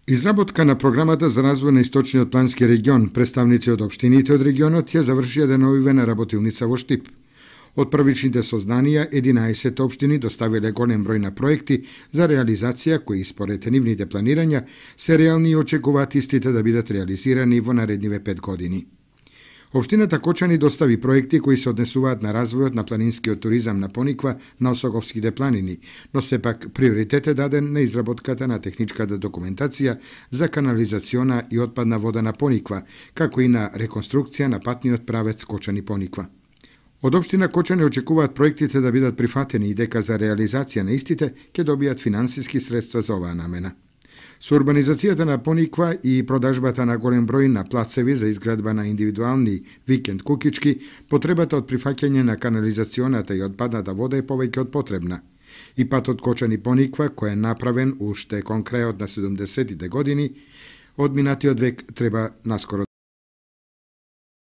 Изработка на програмата за развој на Источниот плански регион, представници од општините од регионот ја завршија деновиве на работилница во Штип. Од првичните сознанија, 11 општини доставиле голем број на проекти за реализација кои според нивните планирања се реални и очекуваат истите да бидат реализирани во наредниве 5 години. Општината Кочани достави проекти кои се однесуваат на развојот на планинскиот туризам на Пониква на Осоговските планини, но сепак приоритет е даден на изработката на техничката документација за канализациона и отпадна вода на Пониква, како и на реконструкција на патниот правец Кочани-Пониква. Од општина Кочани очекуваат проектите да бидат прифатени и дека за реализација на истите ќе добијат финансиски средства за оваа намена. Со урбанизацијата на Пониква и продажбата на голем број на плацеви за изградба на индивидуални викенд кукички, потребата од прифаќање на канализационата и отпадната вода е повеќе од потребна. И патот Кочани-Пониква, кој е направен уште кон крајот на 70-тите години, од минатиот век треба наскоро